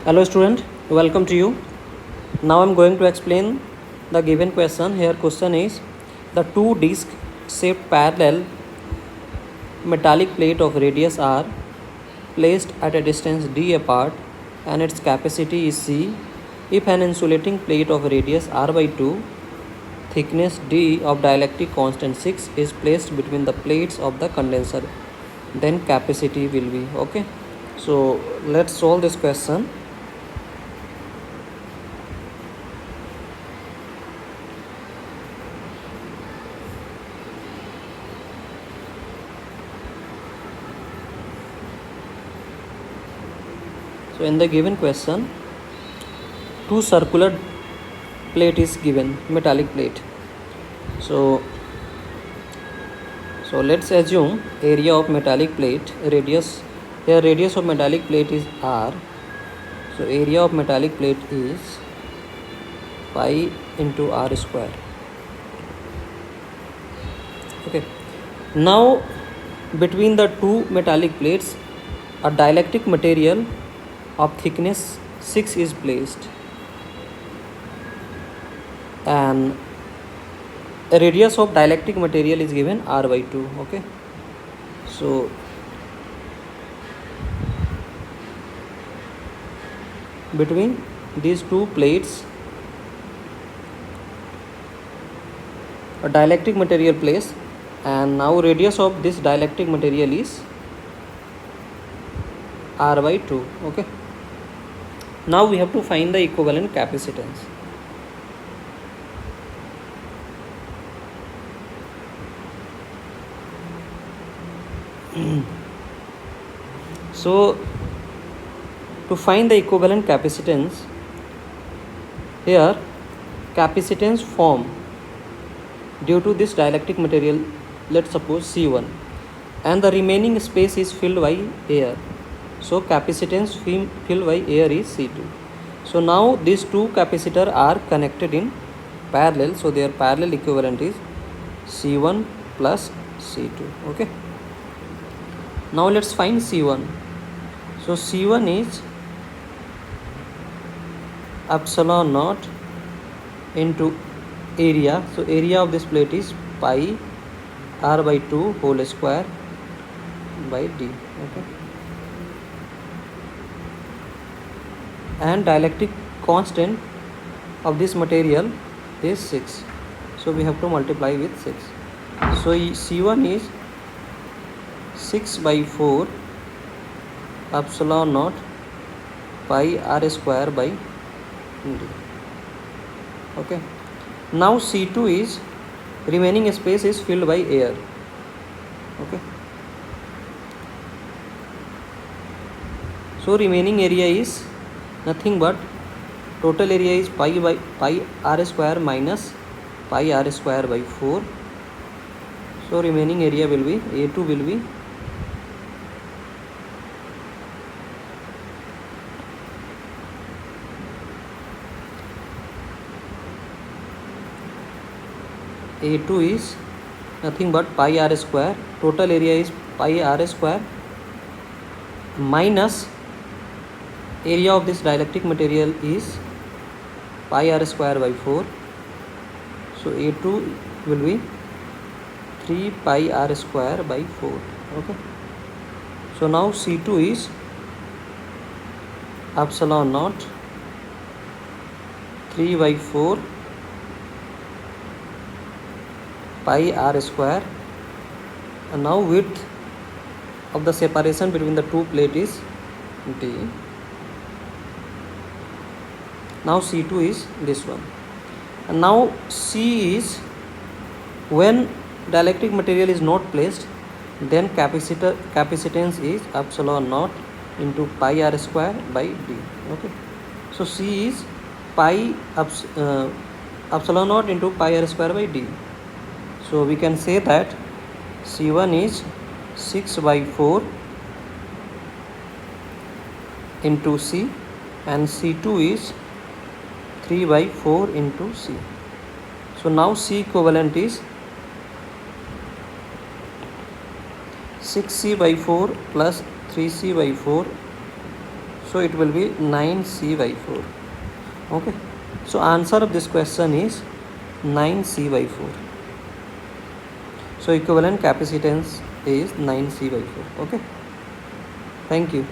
Hello student, welcome to you. Now I am going to explain the given question. Here question is the two disc shaped parallel metallic plate of radius r placed at a distance d apart and its capacity is C. If an insulating plate of radius r by 2 thickness d of dielectric constant 6 is placed between the plates of the condenser, then capacity will be okay. So let's solve this question. So in the given question, two circular plate is given, metallic plate. So let's assume area of metallic plate, radius, here radius of metallic plate is r. So area of metallic plate is pi into r square. Okay. Now between the two metallic plates, a dielectric material of thickness 6 is placed and a radius of dielectric material is given r by 2. Okay, so between these two plates a dielectric material placed, and now radius of this dielectric material is r by 2. Okay, now we have to find the equivalent capacitance. So to find the equivalent capacitance, here capacitance form due to this dielectric material, let's suppose C1, and the remaining space is filled by air. So capacitance filled by air is C2. So now these two capacitors are connected in parallel, so their parallel equivalent is C1 plus C2. Okay, now let's find C1. So C1 is epsilon naught into area. So area of this plate is pi r by 2 whole square by d. Okay, and dielectric constant of this material is 6, so we have to multiply with 6. So C1 is 6 by 4 epsilon naught pi r square by d. Okay, now C2 is remaining space is filled by air. Okay, so remaining area is nothing but total area is pi r square minus pi r square by 4. So remaining area will be A2 will be A2 is nothing but pi r square, total area is pi r square minus area of this dielectric material is pi r square by 4. So A2 will be 3 pi r square by 4. Okay, so now C2 is epsilon naught 3 by 4 pi r square, and now width of the separation between the two plates is d. Now C2 is this one, and now C is when dielectric material is not placed, then capacitance is epsilon naught into pi r square by d. Okay, so C is pi epsilon naught into pi r square by d. So we can say that C1 is 6 by 4 into C, and C2 is 3 by 4 into C. So now C equivalent is 6C by 4 plus 3C by 4. So it will be 9C by 4. Okay. So answer of this question is 9C by 4. So equivalent capacitance is 9C by 4. Okay. Thank you.